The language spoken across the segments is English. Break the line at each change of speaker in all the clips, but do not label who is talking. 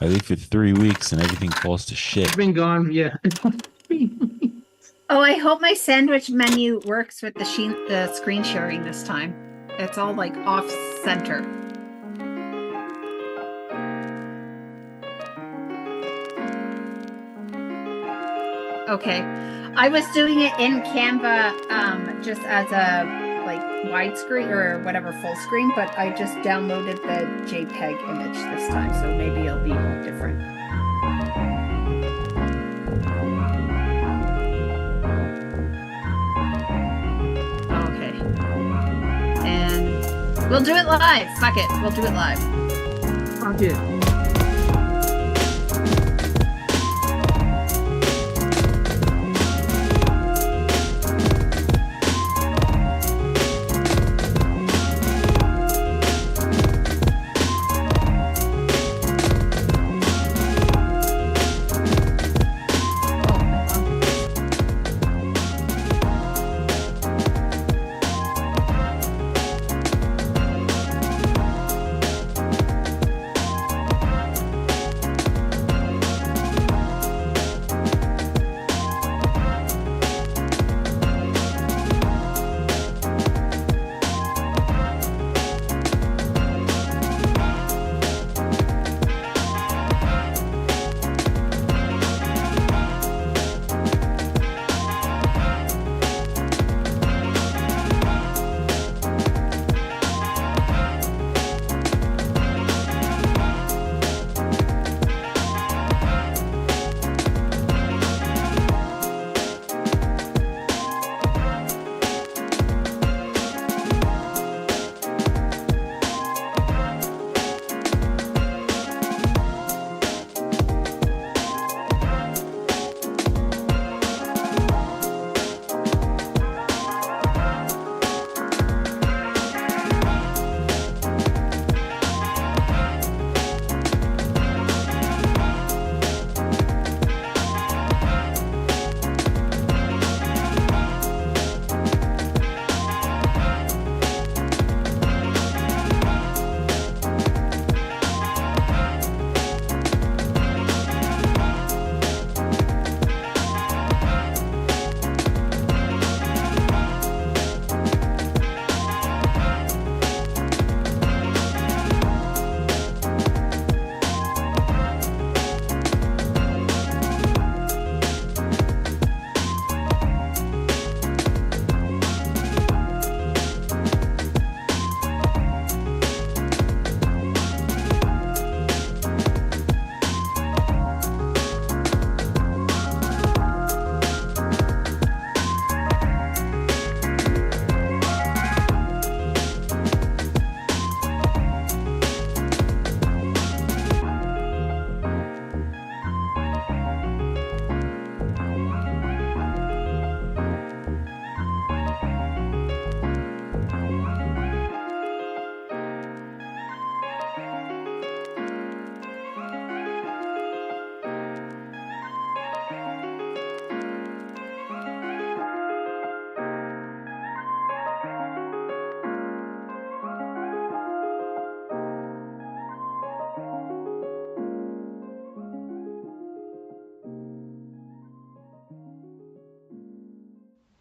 I leave for 3 weeks and everything falls to
I've
shit.
been gone. Yeah.
Oh, I hope my sandwich menu works with the screen sharing this time. It's all like off center. Okay. I was doing it in Canva just as a like widescreen or whatever full screen, but I just downloaded the JPEG image this time, so maybe it'll be different. Okay. And we'll do it live. Fuck it. We'll do it live.
Fuck it.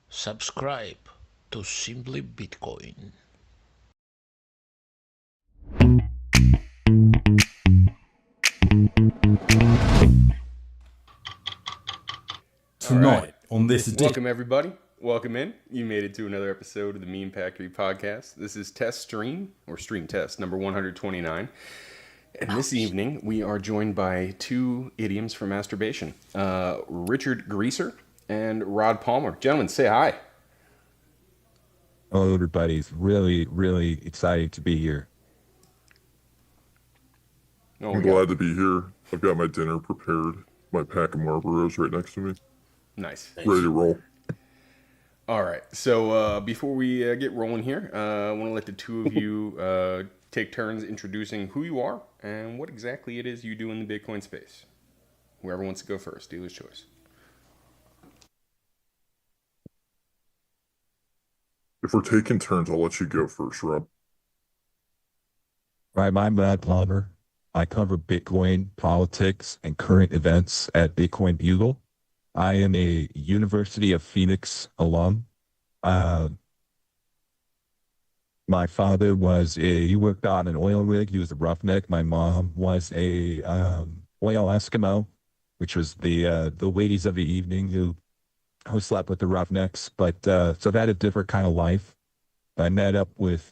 Subscribe to Simply Bitcoin.
Tonight on this edition.
Welcome, everybody. Welcome in. You made it to another episode of the Meme Factory podcast. This is test stream, or stream test, number 129. And this evening, we are joined by two idioms for masturbation, Richard Greaser and Rod Palmer. Gentlemen, say hi.
Oh, everybody's really excited to be here.
Oh,
I'm glad to be here. I've got my dinner prepared. My pack of Marlboros right next to me.
Nice.
Ready to roll.
All right. So before we get rolling here, I want to let the two of you take turns introducing who you are and what exactly it is you do in the Bitcoin space. Whoever wants to go first, dealer's choice.
If we're taking turns, I'll let you go first, Rob.
Right, my bad, Palmer. I cover Bitcoin, politics, and current events at Bitcoin Bugle. I am a University of Phoenix alum. Uh, my father he worked on an oil rig. He was a roughneck. My mom was a oil Eskimo, which was the ladies of the evening who slept with the roughnecks. But so that a different kind of life. I met up with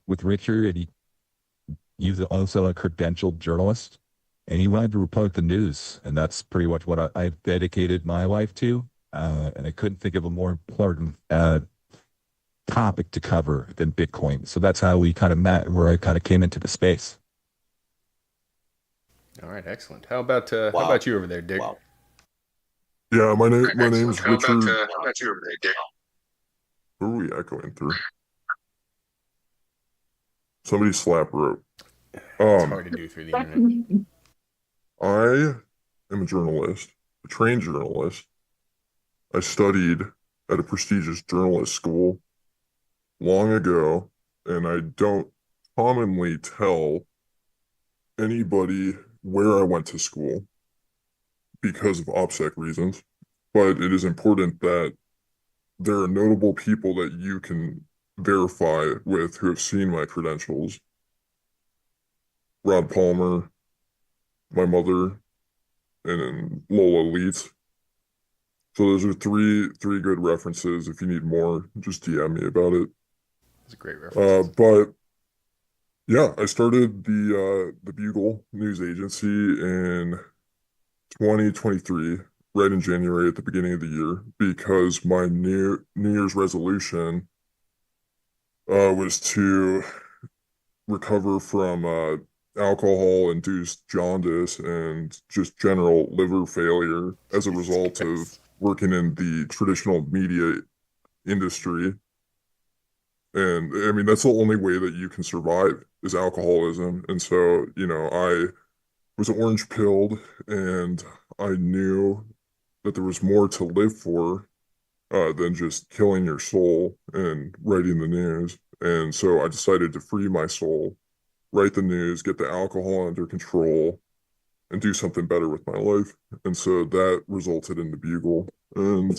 Richard, and he's also a credentialed journalist, and he wanted to report the news, and that's pretty much what I've dedicated my life to. And I couldn't think of a more important topic to cover than Bitcoin. So that's how we kind of met, where I kind of came into the space.
All right, excellent. How about you over there, Dick?
Wow.
Yeah, my name's
How
Richard.
how about you over there, Dick?
Who are we echoing through? Somebody slap rope.
It's hard to do through the internet.
I am a journalist, a trained journalist. I studied at a prestigious journalist school long ago, and I don't commonly tell anybody where I went to school because of OPSEC reasons, but it is important that there are notable people that you can verify with who have seen my credentials. Rod Palmer, my mother, and Lola Leitz. So those are three good references. If you need more, just DM me about it.
It's a great reference.
But yeah, I started the Bugle news agency in 2023, right in January at the beginning of the year, because my New Year's resolution was to recover from alcohol-induced jaundice and just general liver failure as a result of working in the traditional media industry. And I mean, that's the only way that you can survive is alcoholism. And so, I was orange pilled, and I knew that there was more to live for than just killing your soul and writing the news. And so I decided to free my soul, write the news, get the alcohol under control, and do something better with my life. And so that resulted in the Bugle. And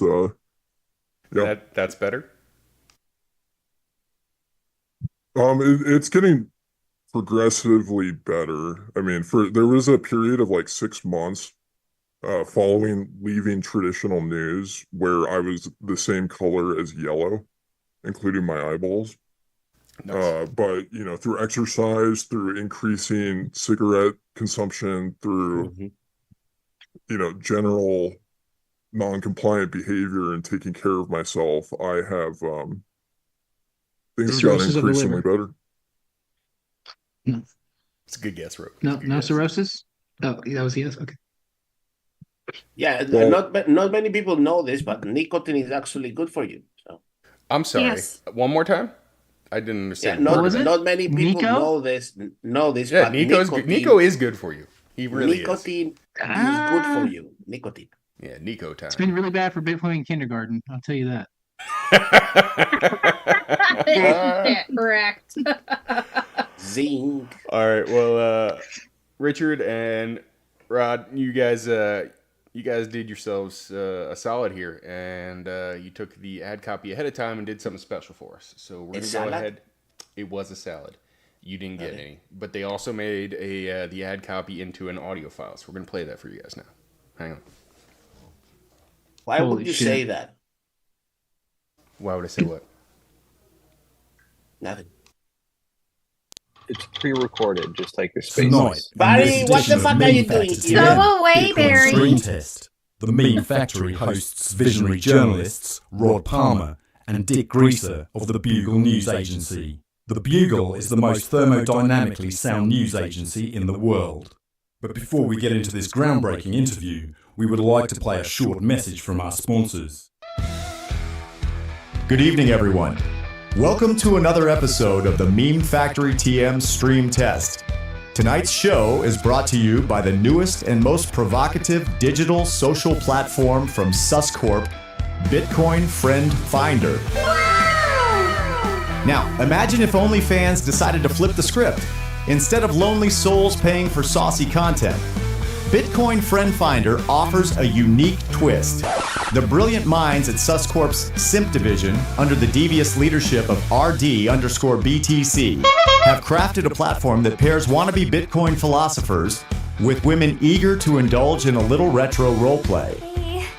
yeah,
That's better.
It's getting progressively better. I mean, there was a period of like 6 months following leaving traditional news where I was the same color as yellow, including my eyeballs.
Nice.
But through exercise, through increasing cigarette consumption, through general non-compliant behavior and taking care of myself, I have things have gotten increasingly better.
It's a good guess, Rope.
No cirrhosis? Oh, that was yes. Okay.
Yeah,
Well,
not many people know this, but nicotine is actually good for you. So
I'm sorry.
Yes.
One more time? I didn't
yeah,
understand.
not many people
Nico?
know this.
Yeah,
but
Nico is good for you. He really
nicotine
is.
is good for you. Nicotine.
Yeah, Nico time.
It's been really bad for Bitcoin kindergarten. I'll tell you that.
Correct.
Zinc.
All right. Well, Richard and Rod, you guys did yourselves a solid here, and you took the ad copy ahead of time and did something special for us. So we're gonna go ahead. It was a salad. You didn't get any, but they also made the ad copy into an audio file. So we're gonna play that for you guys now. Hang on.
Why
Holy
would you
shit.
say that?
Why would I say what?
Nothing.
It's pre-recorded, just like the space.
Tonight,
Barry, what the fuck are you doing here?
Go away, Barry.
Screen Test. The Meme Factory hosts visionary journalists Rod Palmer and Dick Greaser of the Bugle News Agency. The Bugle is the most thermodynamically sound news agency in the world. But before we get into this groundbreaking interview, we would like to play a short message from our sponsors.
Good evening, everyone. Welcome to another episode of the Meme Factory TM Stream Test. Tonight's show is brought to you by the newest and most provocative digital social platform from Suscorp, Bitcoin Friend Finder. Now, imagine if OnlyFans decided to flip the script. instead of lonely souls paying for saucy content. Bitcoin Friend Finder offers a unique twist. The brilliant minds at Suscorp's Simp division, under the devious leadership of RD_BTC, have crafted a platform that pairs wannabe Bitcoin philosophers with women eager to indulge in a little retro roleplay.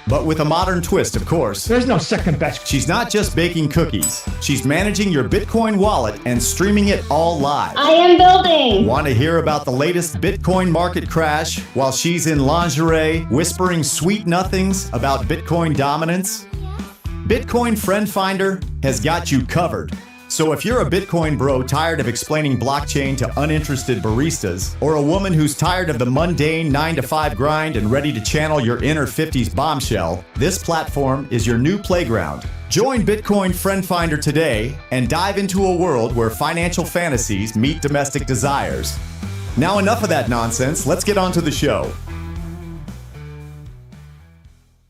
But with a modern twist, of course.
There's no second best.
She's not just baking cookies. She's managing your Bitcoin wallet and streaming it all live.
I am building.
Want to hear about the latest Bitcoin market crash while she's in lingerie, whispering sweet nothings about Bitcoin dominance? Bitcoin Friend Finder has got you covered. So if you're a Bitcoin bro tired of explaining blockchain to uninterested baristas, or a woman who's tired of the mundane 9-to-5 grind and ready to channel your inner 50s bombshell, this platform is your new playground. Join Bitcoin Friend Finder today and dive into a world where financial fantasies meet domestic desires. Now enough of that nonsense, let's get on to the show.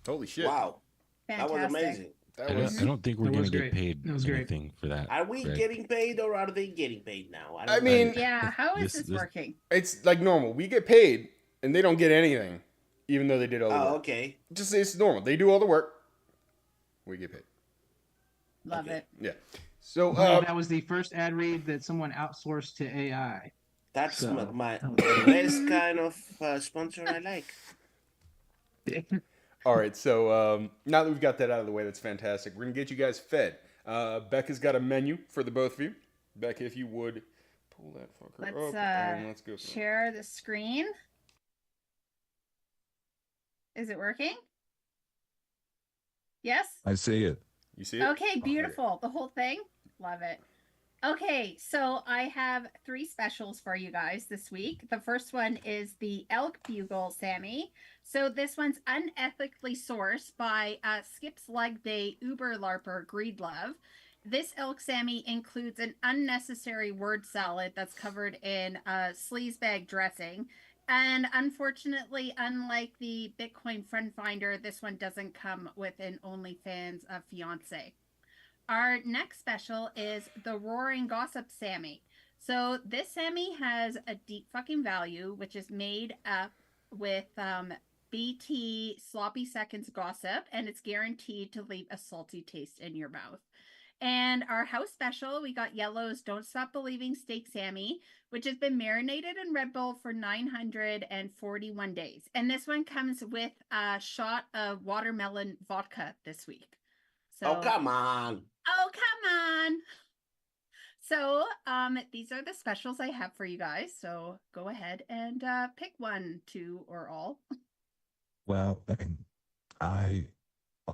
Holy shit.
Wow.
Fantastic.
That was amazing.
I don't think we're
That
going
was
to
great.
get paid
That was great.
anything for that.
Are we
Greg.
getting paid or are they getting paid now?
I
don't
mean,
know.
Yeah, how is
This-
this working?
it's like normal. We get paid, and they don't get anything, even though they did all the
Oh,
work.
okay.
Just it's normal. They do all the work. We get paid.
Love it.
Yeah. So
Well, that was the first ad read that someone outsourced to AI.
That's
So-
the best kind of sponsor I like.
all right. So now that we've got that out of the way, that's fantastic. We're gonna get you guys fed. Becca's got a menu for the both of you. Becca, if you would pull that fucker
Let's
up and let's go. For it.
share the screen. Is it working? Yes?
I see it.
You see it?
Okay,
Oh,
beautiful. The whole thing. Love it. Okay, so I have 3 specials for you guys this week. The first one is the Elk Bugle Sammy. So this one's unethically sourced by Skip's Leg Day Uber LARPer Greedlove. This elk Sammy includes an unnecessary word salad that's covered in sleazebag dressing. And unfortunately, unlike the Bitcoin Friend Finder, this one doesn't come with an OnlyFans fiance. Our next special is the Roaring Gossip Sammy. So this Sammy has a deep fucking value, which is made up with BT sloppy seconds gossip, and it's guaranteed to leave a salty taste in your mouth. And our house special, we got Yellow's Don't Stop Believing Steak Sammy, which has been marinated in Red Bull for 941 days. And this one comes with a shot of watermelon vodka this week. So,
Oh, come on.
oh, come on. So these are the specials I have for you guys. So go ahead and pick one, 2, or all.
Well,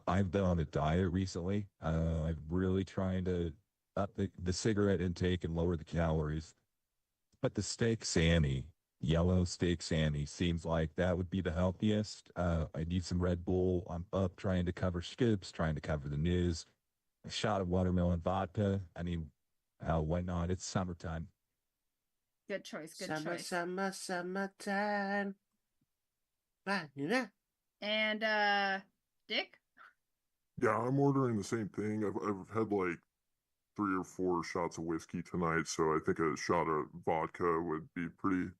I've been on a diet recently. I'm really trying to up the cigarette intake and lower the calories. But the steak Sammy, yellow steak Sammy, seems like that would be the healthiest. I need some Red Bull. I'm up trying to cover skips, trying to cover the news. A shot of watermelon vodka. I mean, why not? It's summertime.
Good choice. Good
Summer,
choice.
summertime. Right, you know?
And Dick?
Yeah, I'm ordering the same thing. I've had like 3 or 4 shots of whiskey tonight, so I think a shot of vodka would be pretty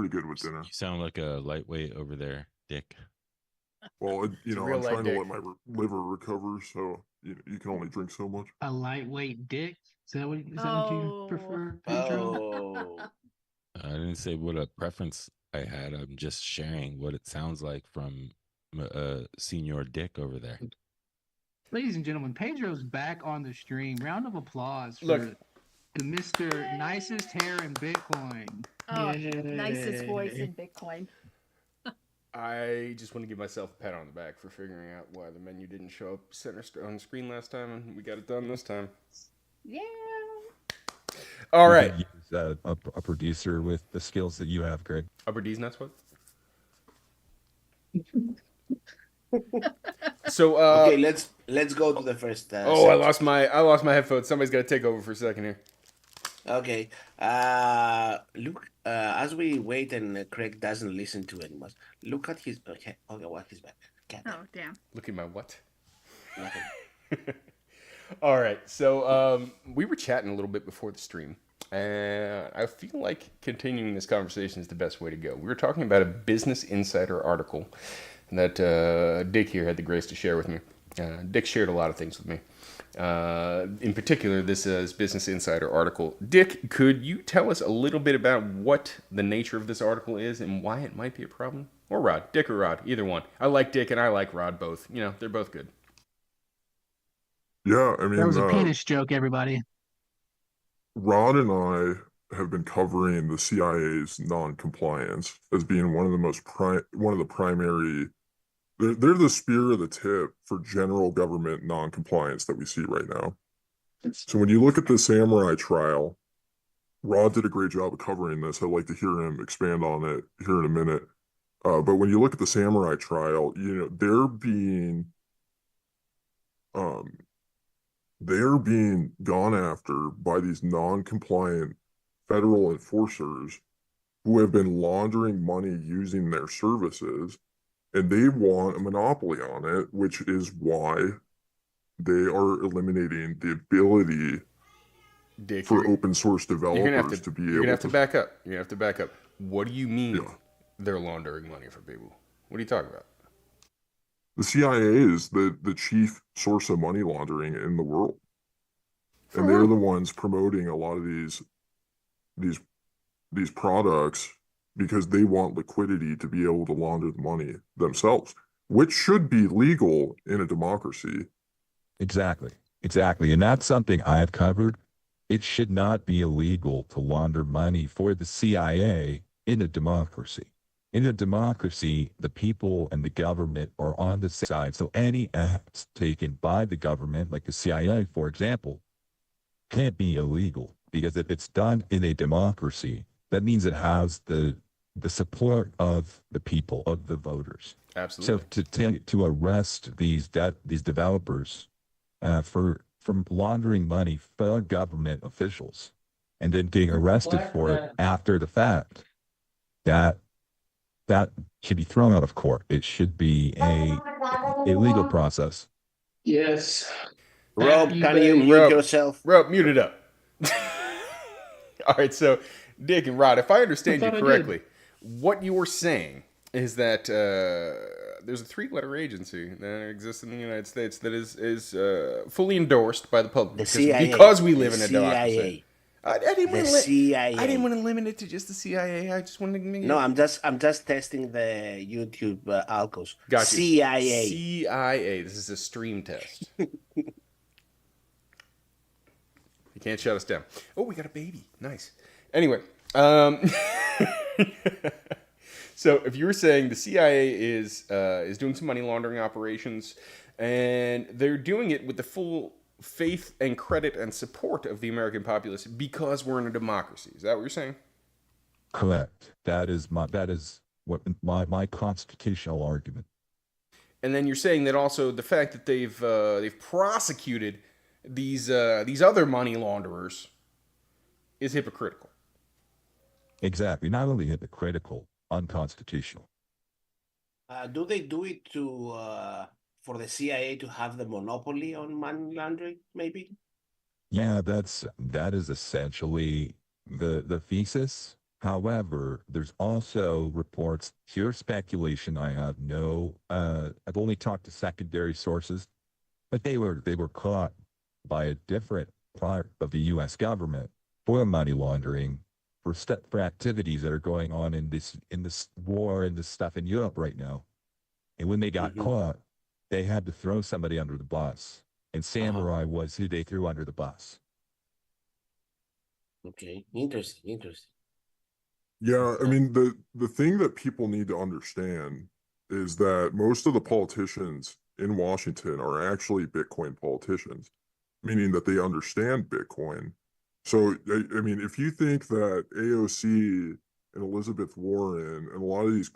good with dinner.
You sound like a lightweight over there, Dick.
Well,
It's a
I'm
real light
trying to
dick.
let my liver recover, so you can only drink so much.
A lightweight dick? Is that what you
Oh.
prefer, Pedro?
Oh.
I didn't say what a preference I had. I'm just sharing what it sounds like from Senior Dick over there.
Ladies and gentlemen, Pedro's back on the stream. Round of applause for
Look.
the Mr. Nicest Hair in Bitcoin.
Oh, nicest voice in Bitcoin.
I just want to give myself a pat on the back for figuring out why the menu didn't show up center on the screen last time, and we got it done this time.
Yeah.
All
We
right.
could use, a producer with the skills that you have, Greg.
Upper D's nuts, what? So
Okay, let's go to the first.
I lost my headphones. Somebody's got to take over for a second here.
Okay. Look. As we wait and Craig doesn't listen to anymore. Look at his. Okay. Well, he's back. God damn,
Oh, damn.
Look at my what?
nothing.
All right. So we were chatting a little bit before the stream, And I feel like continuing this conversation is the best way to go. We were talking about a Business Insider article that Dick here had the grace to share with me. Dick shared a lot of things with me. In particular, this is Business Insider article. Dick, could you tell us a little bit about what the nature of this article is and why it might be a problem? Or Rod, Dick or Rod, either one. I like Dick and I like Rod both. You know, they're both good.
Yeah, I mean,
That was a penis joke, everybody.
Rod and I have been covering the CIA's non-compliance as being one of the primary. They're the spear of the tip for general government non-compliance that we see right now. So when you look at the Samurai trial, Rod did a great job of covering this. I'd like to hear him expand on it here in a minute. But when you look at the Samurai trial, they're being gone after by these non-compliant federal enforcers who have been laundering money using their services, and they want a monopoly on it, which is why they are eliminating the ability
Dick,
for open source developers to be able to.
You're gonna have to back up. You're gonna have to back up. What do you mean they're laundering money for people? What are you talking about?
The CIA is the chief source of money laundering in the world. And they're the ones promoting a lot of these products because they want liquidity to be able to launder the money themselves, which should be legal in a democracy.
Exactly. And that's something I've covered. It should not be illegal to launder money for the CIA in a democracy. In a democracy, the people and the government are on the same side. So any acts taken by the government, like the CIA, for example, can't be illegal because if it's done in a democracy, that means it has the support of the people, of the voters.
Absolutely.
So to arrest these developers from laundering money for government officials and then getting arrested for it after the fact, that should be thrown out of court. It should be a legal process.
Yes.
Rob, can you mute yourself?
Rob, mute it up. All right, so Dick and Rod, if I understand you correctly, what you were saying is that there's a 3-letter agency that exists in the United States that is fully endorsed by the public because we live in a democracy. I didn't want to limit it to just the CIA. I just wanted to.
No, I'm just testing the YouTube algos.
Gotcha.
CIA.
CIA. This is a stream test. You can't shut us down. Oh, we got a baby. Nice. Anyway, so if you were saying the CIA is doing some money laundering operations, and they're doing it with the full faith and credit and support of the American populace because we're in a democracy. Is that what you're saying?
Correct. That is what my constitutional argument.
And then you're saying that also the fact that they've prosecuted these other money launderers is hypocritical.
Exactly. Not only hypocritical, unconstitutional.
Do they do it for the CIA to have the monopoly on money laundering, maybe?
Yeah, that is essentially the thesis. However, there's also reports, pure speculation. I have I've only talked to secondary sources, but they were caught by a different part of the U.S. government for money laundering, for activities that are going on in this war and this stuff in Europe right now. And when they got caught, they had to throw somebody under the bus. And Samurai was who they threw under the bus.
Okay, interesting.
Yeah, I mean, the thing that people need to understand is that most of the politicians in Washington are actually Bitcoin politicians, meaning that they understand Bitcoin. So, I mean, if you think that AOC and Elizabeth Warren and a lot of these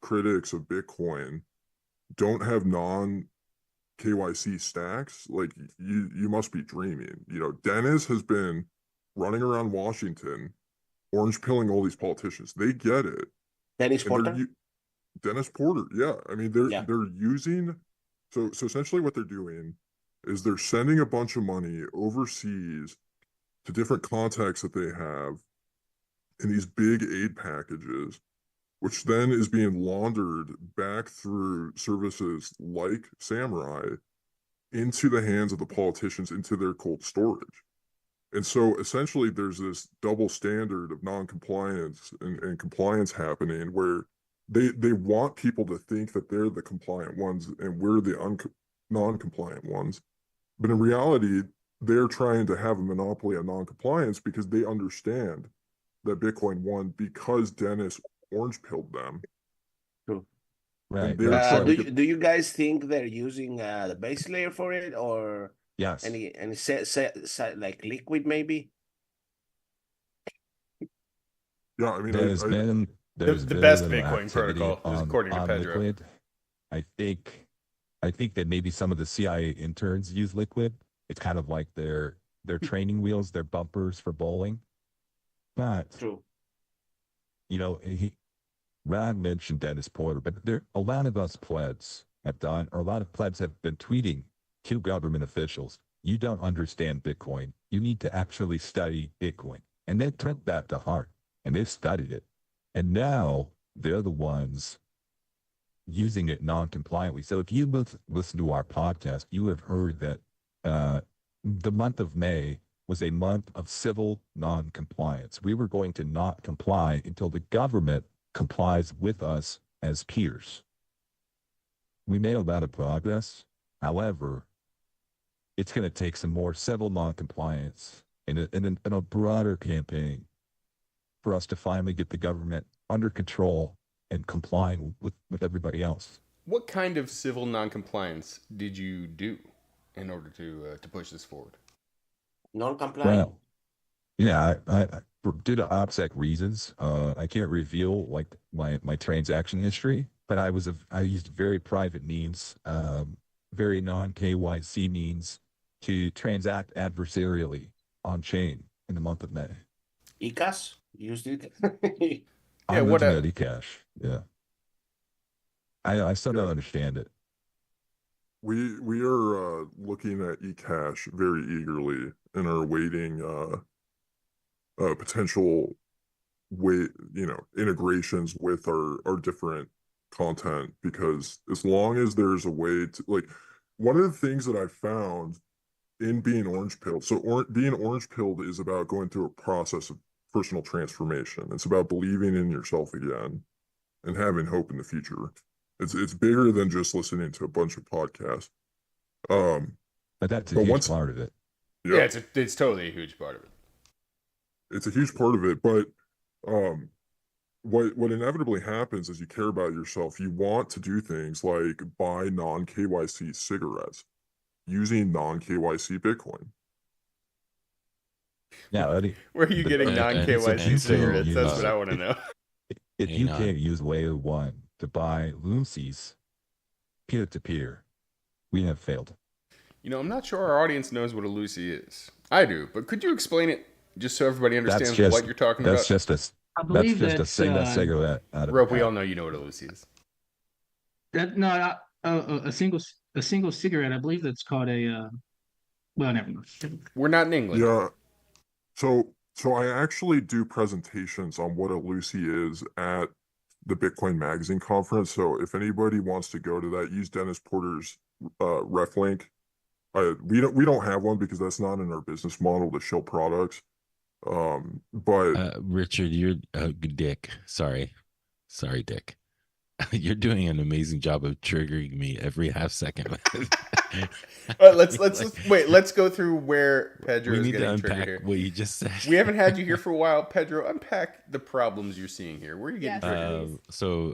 critics of Bitcoin don't have non-KYC stacks, like you must be dreaming. You know, Dennis has been running around Washington, orange pilling all these politicians. They get it.
Dennis Porter?
Dennis Porter, yeah. I mean, they're using, so essentially what they're doing is they're sending a bunch of money overseas to different contacts that they have in these big aid packages, which then is being laundered back through services like Samurai into the hands of the politicians, into their cold storage. And so essentially there's this double standard of non-compliance and compliance happening where they want people to think that they're the compliant ones and we're the non-compliant ones. But in reality, they're trying to have a monopoly on non-compliance because they understand that Bitcoin won because Dennis orange pilled them.
True.
Right.
they're
right.
trying to
Do you guys think they're using the base layer for it, or
Yes.
any like liquid maybe?
Yeah, I mean,
There's been there's
the
very
best
little
Bitcoin
activity
protocol, is according to
on
Pedro.
Liquid. I think that maybe some of the CIA interns use Liquid. It's kind of like their training wheels, their bumpers for bowling. But
True.
you know, Ron mentioned Dennis Porter, but a lot of us plebs have done, or a lot of plebs have been tweeting to government officials, you don't understand Bitcoin. You need to actually study Bitcoin. And they took that to heart, and they've studied it. And now they're the ones using it non-compliantly. So if you listen to our podcast, you have heard that the month of May was a month of civil non-compliance. We were going to not comply until the government complies with us as peers. We made a lot of progress. However, it's going to take some more civil non-compliance in a broader campaign for us to finally get the government under control and complying with everybody else.
What kind of civil non-compliance did you do in order to push this forward?
Non-compliant.
Well, yeah, I due to OPSEC reasons, I can't reveal like my transaction history, but I used very private means, very non-KYC means to transact adversarially on chain in the month of May.
ECAS used it.
I'm looking at eCash. Yeah. I still don't understand it.
We are looking at eCash very eagerly and are awaiting potential integrations with our different content, because as long as there's a way to, like, one of the things that I found in being orange pilled, being orange pilled is about going through a process of personal transformation. It's about believing in yourself again and having hope in the future. It's bigger than just listening to a bunch of podcasts.
But that's a huge part of it.
Yeah, it's totally a huge part of it.
It's a huge part of it, but what inevitably happens is you care about yourself. You want to do things like buy non-KYC cigarettes using non-KYC Bitcoin.
Yeah, Eddie,
where are you getting non-KYC cigarettes? That's what I want to know.
If you can't use Layer 1 to buy Lucy's peer-to-peer, we have failed.
I'm not sure our audience knows what a Lucy is. I do, but could you explain it just so everybody understands what you're talking about?
That's just a cigarette.
Rope, we all know you know what a Lucy is.
A single cigarette. I believe that's called a. Well, never mind.
We're not in England.
Yeah. So I actually do presentations on what a Lucy is at the Bitcoin Magazine conference. So if anybody wants to go to that, use Dennis Porter's ref link. We don't have one because that's not in our business model to show products. But
Richard, you're Dick. Sorry, Dick. You're doing an amazing job of triggering me every half second.
All right, let's go through where Pedro is getting triggered here.
What you just said.
We haven't had you here for a while. Pedro, unpack the problems you're seeing here. Where are you getting triggered?
So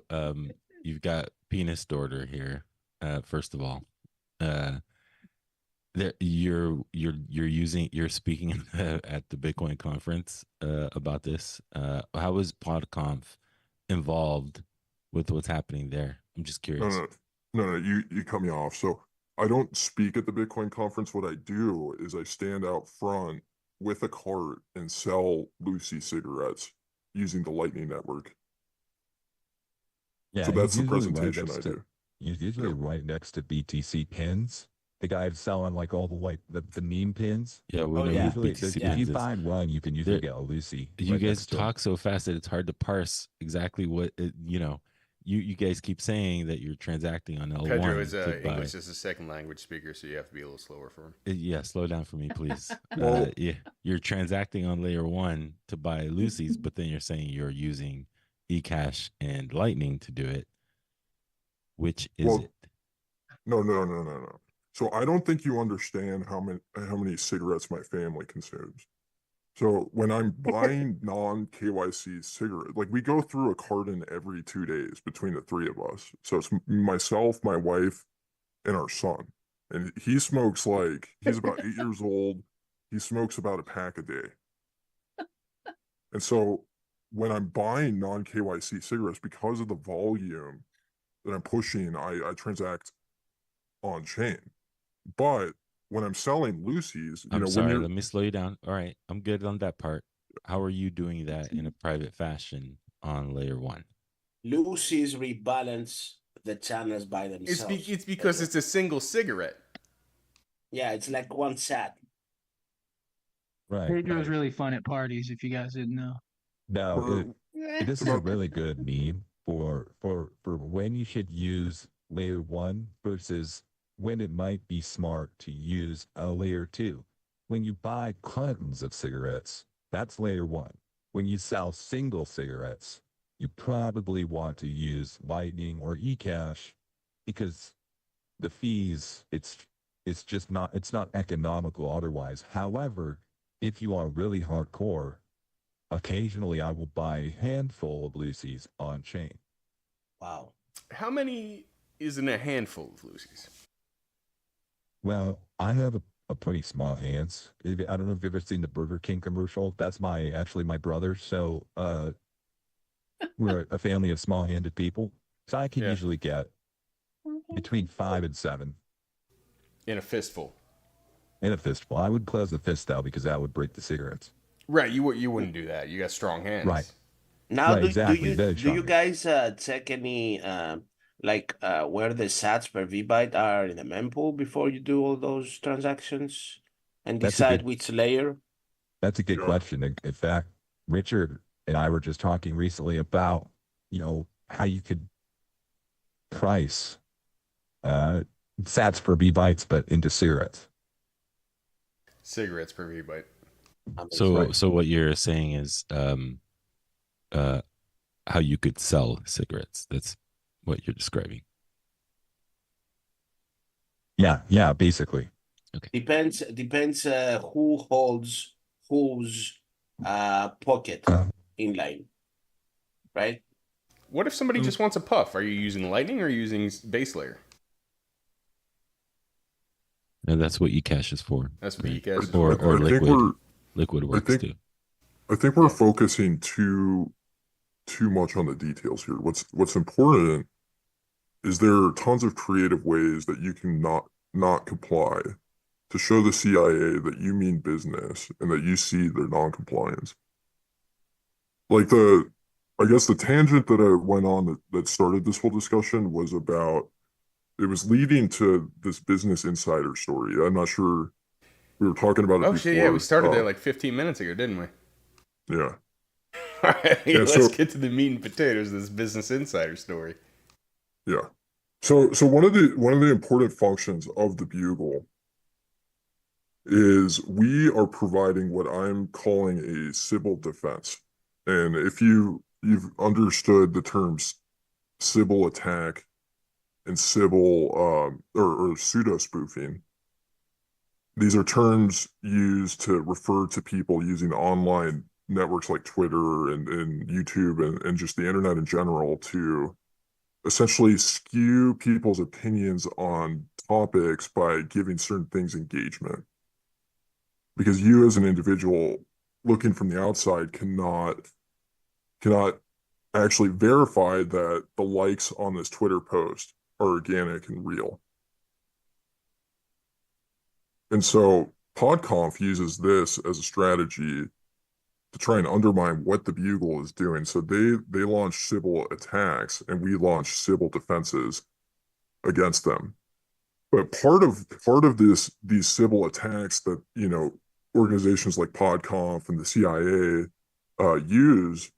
you've got penis daughter here. First of all, you're speaking at the Bitcoin conference about this. How was PodConf involved with what's happening there? I'm just curious.
No, you cut me off. So I don't speak at the Bitcoin conference. What I do is I stand out front with a cart and sell Lucy cigarettes using the Lightning Network.
Yeah,
so that's the presentation I do.
You're usually right next to BTC pins, the guy selling like all the the meme pins.
Yeah, we
Oh,
know who
yeah.
Usually,
BTC
if you
pins is.
find one, you can usually
There-
get a Lucy.
You
right
guys
next to him.
talk so fast that it's hard to parse exactly what you know. You guys keep saying that you're transacting on L1.
Pedro is
to buy-
English as a second language speaker, so you have to be a little slower for him.
Yeah, slow down for me, please.
Well-
Yeah, you're transacting on layer 1 to buy Lucy's, but then you're saying you're using eCash and Lightning to do it. Which is
Well,
it?
No. So I don't think you understand how many cigarettes my family consumes. So when I'm buying non-KYC cigarettes, like we go through a carton every 2 days between the three of us. So it's myself, my wife, and our son. And he smokes he's about 8 years old. He smokes about a pack a day. And so when I'm buying non-KYC cigarettes, because of the volume that I'm pushing, I transact on chain. But when I'm selling Lucy's,
I'm
when
sorry,
you're
let me slow you down. All right, I'm good on that part. How are you doing that in a private fashion on layer 1?
Lucy's rebalance the channels by
It's
themselves.
it's because it's a single cigarette.
Yeah, it's like one sat.
Right.
Pedro's really fun at parties, if you guys didn't know.
No, this is a really good meme for when you should use layer 1 versus when it might be smart to use a layer 2. When you buy cartons of cigarettes, that's layer 1. When you sell single cigarettes, you probably want to use Lightning or eCash because the fees, it's not economical otherwise. However, if you are really hardcore, occasionally I will buy a handful of Lucy's on chain.
Wow.
How many is in a handful of Lucy's?
Well, I have a pretty small hands. I don't know if you've ever seen the Burger King commercial. That's actually my brother. So we're a family of small-handed people. So I can
Yeah.
usually get between 5 and 7
In a fistful.
in a fistful. I would close the fist out because that would break the cigarettes.
Right, you wouldn't do that. You got strong hands.
Right.
Now,
Right, exactly. Very
do you
strong.
guys check any where the sats per VByte are in the mempool before you do all those transactions and
That's a
decide
good-
which layer?
That's a good
Yeah.
question. In fact, Richard and I were just talking recently about, how you could price sats per V-bytes, but into cigarettes.
Cigarettes per V-byte.
So
Right.
so what you're saying is how you could sell cigarettes. That's what you're describing.
Yeah, basically.
Depends who holds whose pocket inline, right?
What if somebody just wants a puff? Are you using Lightning or are you using base layer?
And that's what eCash is for.
That's what
right?
eCash is
or
for.
or
I think
liquid. Liquid works
think-
too.
I think we're focusing too much on the details here. What's important is there are tons of creative ways that you can not comply to show the CIA that you mean business and that you see their non-compliance. Like I guess the tangent that I went on that started this whole discussion was about, it was leading to this Business Insider story. I'm not sure, we were talking about it
Oh
before.
shit, yeah, we started there like 15 minutes ago, didn't we?
Yeah.
All right,
Yeah,
let's
so-
get to the meat and potatoes of this Business Insider story.
Yeah. So one of the important functions of the Bugle is we are providing what I'm calling a Sybil defense. And if you've understood the terms Sybil attack and Sybil or pseudo spoofing, these are terms used to refer to people using online networks like Twitter and YouTube and just the internet in general to essentially skew people's opinions on topics by giving certain things engagement. Because you as an individual looking from the outside cannot actually verify that the likes on this Twitter post are organic and real. And so PodConf uses this as a strategy to try and undermine what the Bugle is doing. So they launch Sybil attacks and we launch Sybil defenses against them. But part of these civil attacks that, organizations like PodConf and the CIA use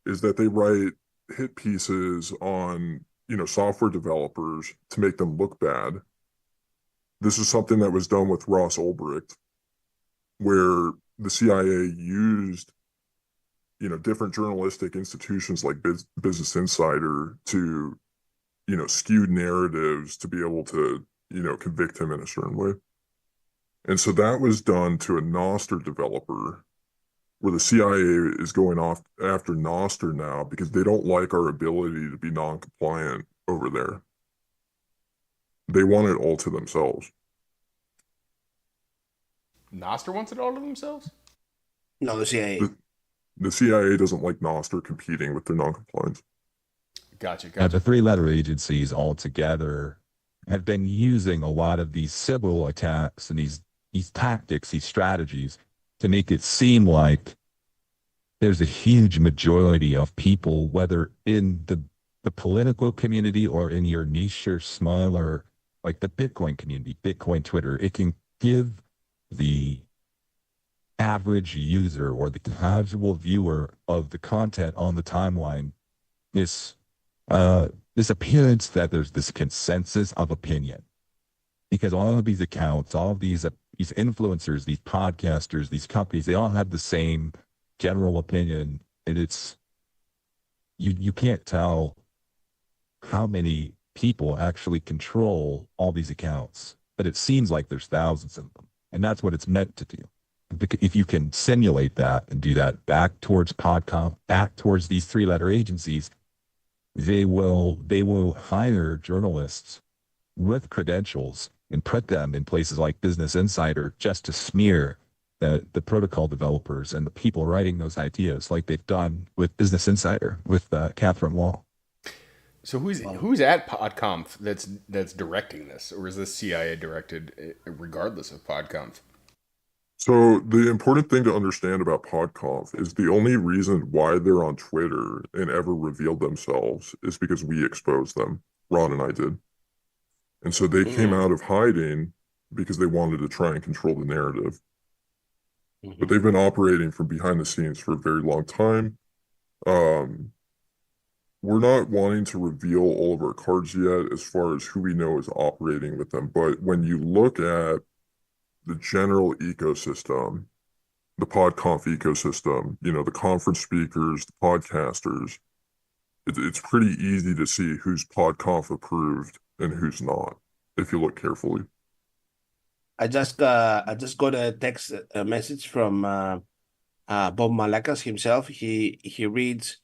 is that they write hit pieces on, software developers to make them look bad. This is something that was done with Ross Ulbricht, where the CIA used, different journalistic institutions like Business Insider to, skew narratives to be able to, convict him in a certain way. And so that was done to a Nostr developer, where the CIA is going off after Nostr now because they don't like our ability to be non-compliant over there. They want it all to themselves.
Nostr wants it all to themselves?
No, the CIA.
The CIA doesn't like Nostr competing with their non-compliance.
Gotcha.
Now, the three-letter agencies altogether have been using a lot of these civil attacks and these tactics, these strategies, to make it seem like there's a huge majority of people, whether in the political community or in your niche or smaller, like the Bitcoin community, Bitcoin Twitter, it can give the average user or the casual viewer of the content on the timeline this appearance that there's this consensus of opinion, because all of these accounts, all of these influencers, these podcasters, these companies, they all have the same general opinion, and it's you can't tell how many people actually control all these accounts, but it seems like there's thousands of them, and that's what it's meant to do. If you can simulate that and do that back towards PodConf, back towards these three-letter agencies, they will hire journalists with credentials and put them in places like Business Insider just to smear the protocol developers and the people writing those ideas, like they've done with Business Insider with Catherine Wall.
So who's at PodConf that's directing this, or is this CIA directed regardless of PodConf?
So the important thing to understand about PodConf is the only reason why they're on Twitter and ever revealed themselves is because we exposed them. Ron and I did. And so they came out of hiding because they wanted to try and control the narrative. But they've been operating from behind the scenes for a very long time. We're not wanting to reveal all of our cards yet as far as who we know is operating with them. But when you look at the general ecosystem, the PodConf ecosystem, the conference speakers, the podcasters, it's pretty easy to see who's PodConf approved and who's not, if you look carefully.
I just got a text message from Bob Malakas himself. He reads,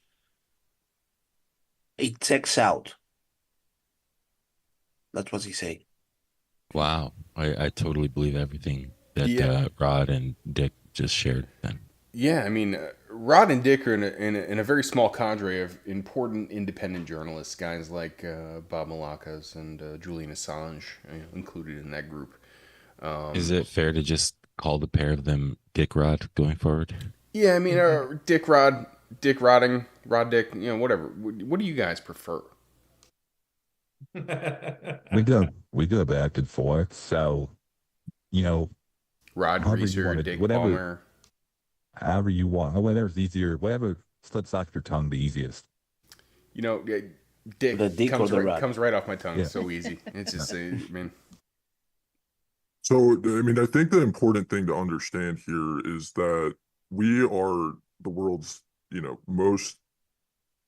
"It checks out." That's what he saying.
Wow, I totally believe everything that Rod and Dick just shared then.
Yeah, I mean, Rod and Dick are in a very small cadre of important independent journalists, guys like Bob Malakas and Julian Assange, included in that group.
Is it fair to just call the pair of them Dick Rod going forward?
Yeah, I mean, Dick Rod, Dick Rodding, Rod Dick, whatever. What do you guys prefer?
we go back and forth. So,
Rod Greaser, Dick Palmer.
However you want, whatever's easier, whatever slips off your tongue the easiest.
Dick comes right off my tongue. Yeah. It's so easy. It's just,
So, I think the important thing to understand here is that we are the world's,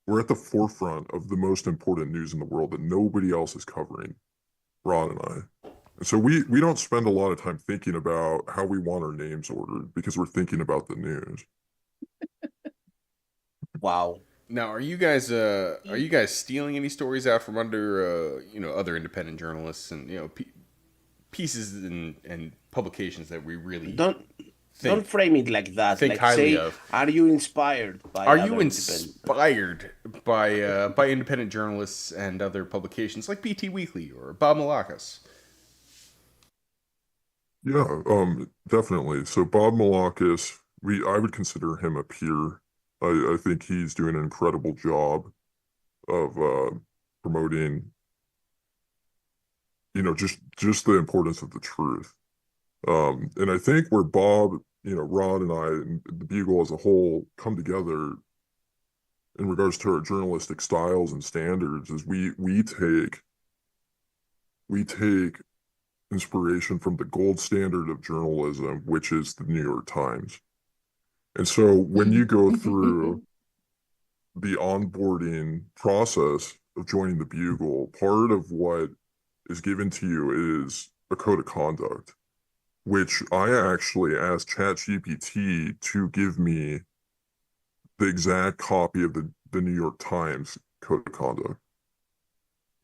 we're at the forefront of the most important news in the world that nobody else is covering, Ron and I. And so we don't spend a lot of time thinking about how we want our names ordered because we're thinking about the news.
Wow.
Now, are you guys stealing any stories out from under other independent journalists and pieces and publications that we really
don't frame it like that.
Think highly of.
Are you inspired by?
Are you inspired by independent journalists and other publications like BT Weekly or Bob Malakas?
Yeah, definitely. So Bob Malakas, I would consider him a peer. I think he's doing an incredible job of promoting just the importance of the truth. And I think where Bob, Rod and I and the Bugle as a whole come together in regards to our journalistic styles and standards is we take inspiration from the gold standard of journalism, which is the New York Times. And so when you go through the onboarding process of joining the Bugle, part of what is given to you is a code of conduct, which I actually asked ChatGPT to give me the exact copy of the New York Times code of conduct.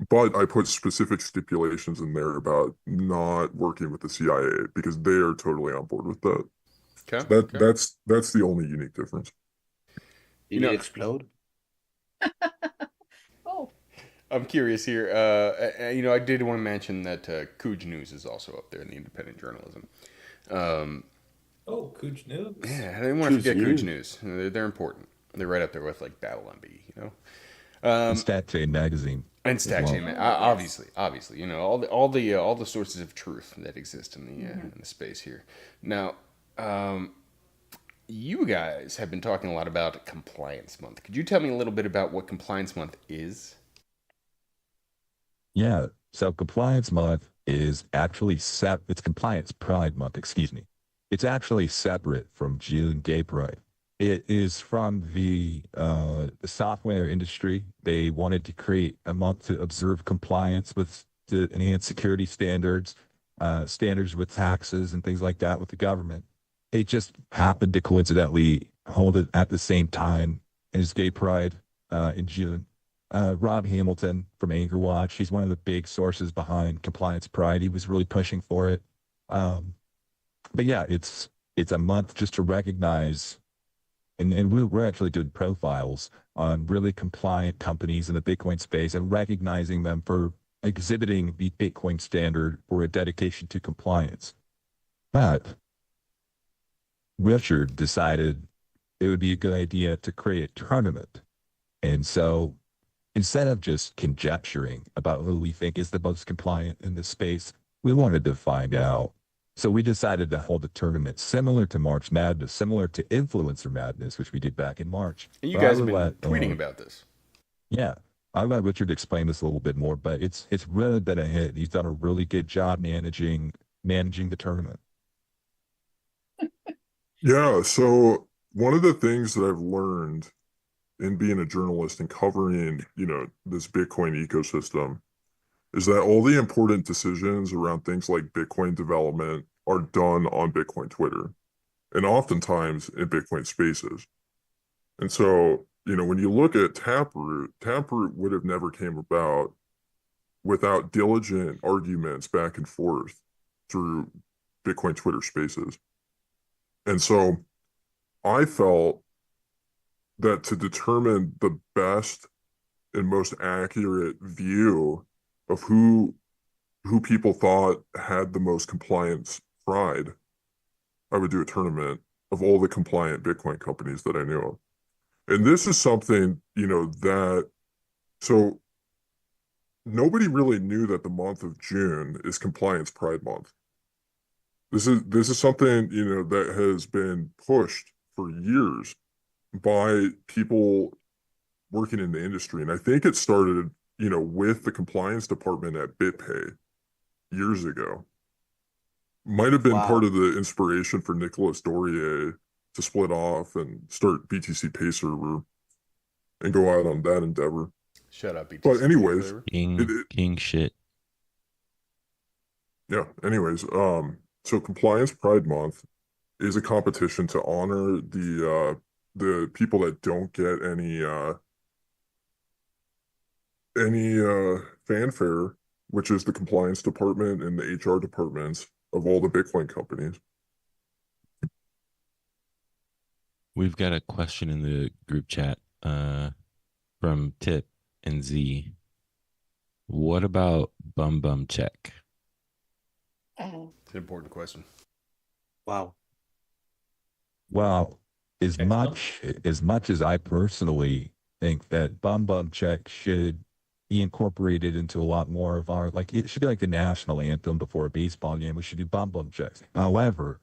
But I put specific stipulations in there about not working with the CIA because they are totally on board with that.
Okay.
So that's the only unique difference.
Did it explode?
Oh.
I'm curious here. I did want to mention that Cooj News is also up there in the independent journalism.
Cooj News.
Yeah, I didn't want to forget Cooj News. They're important. They're right up there with like Battle MB,
And Stat Chain magazine.
And Stat Chain, obviously, all the sources of truth that exist in the space here. Now, you guys have been talking a lot about Compliance Month. Could you tell me a little bit about what Compliance Month is?
Yeah. So Compliance Month is actually it's Compliance Pride Month, excuse me. It's actually separate from June Gay Pride. It is from the software industry. They wanted to create a month to observe compliance with the enhanced security standards, standards with taxes and things like that with the government. It just happened to coincidentally hold it at the same time as Gay Pride in June. Rob Hamilton from Anchor Watch, he's one of the big sources behind Compliance Pride. He was really pushing for it. But yeah, it's a month just to recognize, and we're actually doing profiles on really compliant companies in the Bitcoin space and recognizing them for exhibiting the Bitcoin standard or a dedication to compliance. But Richard decided it would be a good idea to create a tournament. And so instead of just conjecturing about who we think is the most compliant in this space, we wanted to find out. So we decided to hold a tournament similar to March Madness, similar to Influencer Madness, which we did back in March.
And you guys have been tweeting about this.
Yeah. I'll let Richard explain this a little bit more, but it's really been a hit. He's done a really good job managing the tournament.
Yeah, so one of the things that I've learned in being a journalist and covering, this Bitcoin ecosystem is that all the important decisions around things like Bitcoin development are done on Bitcoin Twitter and oftentimes in Bitcoin spaces. And so, when you look at Taproot would have never came about without diligent arguments back and forth through Bitcoin Twitter spaces. And so I felt that to determine the best and most accurate view of who people thought had the most compliance pride, I would do a tournament of all the compliant Bitcoin companies that I knew of. And this is something, so nobody really knew that the month of June is Compliance Pride Month. This is something, that has been pushed for years by people working in the industry. And I think it started, with the compliance department at BitPay years ago. Might have been part of the inspiration for Nicolas Dorier to split off and start BTC Pay Server and go out on that endeavor.
Shut up, BTC.
But anyways,
king shit.
Yeah. Anyways, so Compliance Pride Month is a competition to honor the people that don't get any fanfare, which is the compliance department and the HR departments of all the Bitcoin companies.
We've got a question in the group chat from Tip and Z. What about Bum Check?
It's an important question.
Wow.
Well, as much as I personally think that Bum Check should be incorporated into a lot more of our, like, it should be like the national anthem before a baseball game. We should do bum bum checks. However,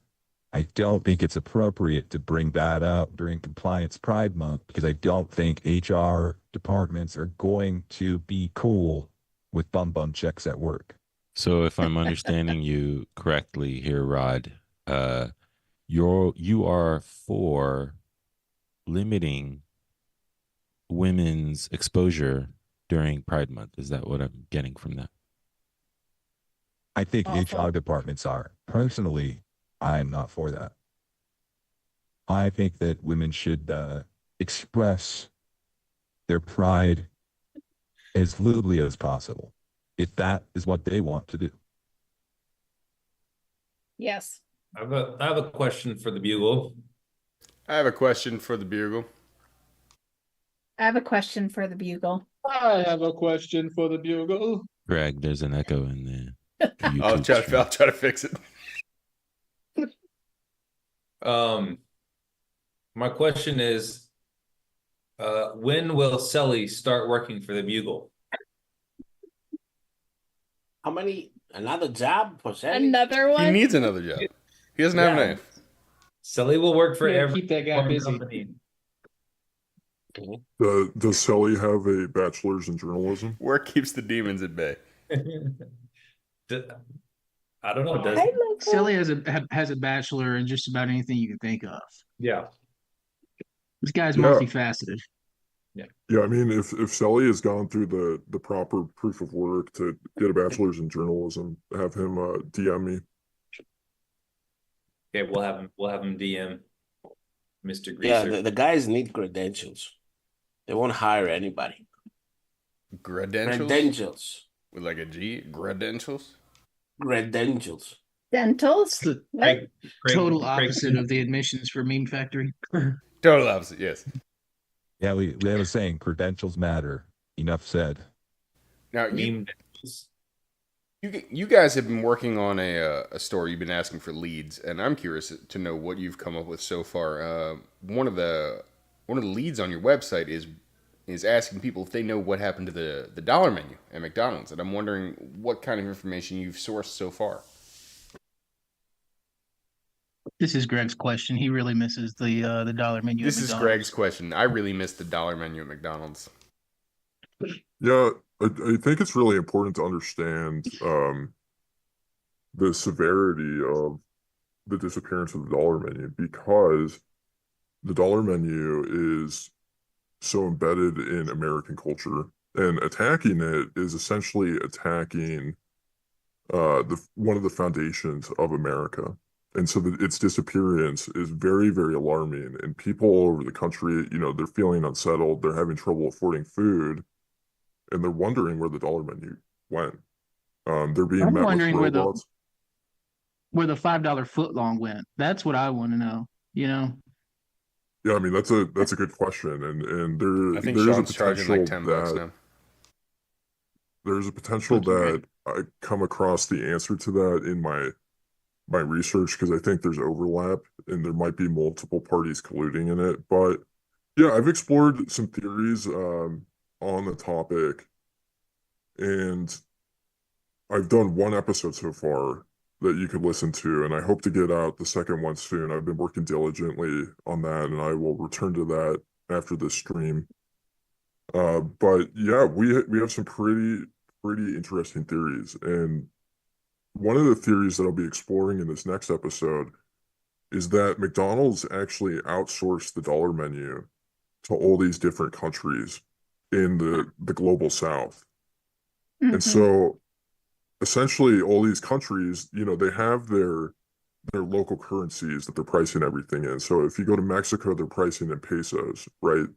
I don't think it's appropriate to bring that up during Compliance Pride Month because I don't think HR departments are going to be cool with bum bum checks at work.
So if I'm understanding you correctly here, Rod, you are for limiting women's exposure during Pride Month. Is that what I'm getting from that?
I think HR departments are. Personally, I'm not for that. I think that women should express their pride as fluidly as possible, if that is what they want to do.
Yes.
I have a question for the Bugle.
I have a question for the Bugle.
I have a question for the Bugle.
I have a question for the Bugle.
Greg, there's an echo in the YouTube
I'll try to fix it.
My question is, when will Sully start working for the Bugle?
How many? Another job for Sally?
Another
He
one?
needs another job. He doesn't have enough.
Sully will work for
Yeah,
every
keep that guy busy.
company.
Does Sully have a bachelor's in journalism?
Work keeps the demons at bay.
I don't know. Does
Silly has a bachelor in just about anything you can think of.
yeah.
This guy's
Yeah.
multifaceted.
Yeah, I mean, if Sully has gone through the proper proof of work to get a bachelor's in journalism, have him DM me.
Okay, we'll have him DM Mr.
Yeah,
Greaser.
the guys need credentials. They won't hire anybody.
Credentials?
Credentials.
With like a G? Credentials?
Credentials.
Dentals? What?
Total opposite of the admissions for Meme Factory.
Total opposite, yes.
Yeah, we have a saying, credentials matter. Enough said.
Now,
Meme
you guys have been working on a story. You've been asking for leads, and I'm curious to know what you've come up with so far. One of the leads on your website is asking people if they know what happened to the dollar menu at McDonald's, and I'm wondering what kind of information you've sourced so far.
This is Greg's question. He really misses the dollar menu.
This
at
is
McDonald's.
Greg's question. I really missed the dollar menu at McDonald's.
Yeah, I think it's really important to understand the severity of the disappearance of the dollar menu because the dollar menu is so embedded in American culture, and attacking it is essentially attacking one of the foundations of America. And so its disappearance is very, very alarming. And people all over the country, they're feeling unsettled. They're having trouble affording food. And they're wondering where the dollar menu went. They're being
I'm
met with
wondering
robots.
where the $5 footlong went. That's what I want to know.
Yeah, I mean that's a good question, and
I think
there is a
Sean's charging like $10
potential
now.
there's a potential that I come across the answer to that in my research because I think there's overlap and there might be multiple parties colluding in it. But yeah, I've explored some theories on the topic, and I've done one episode so far that you could listen to, and I hope to get out the second one soon. I've been working diligently on that, and I will return to that after this stream. But yeah, we have some pretty interesting theories, and one of the theories that I'll be exploring in this next episode is that McDonald's actually outsourced the dollar menu to all these different countries in the global south. And so essentially all these countries, they have their local currencies that they're pricing everything in. So if you go to Mexico, they're pricing in pesos, right?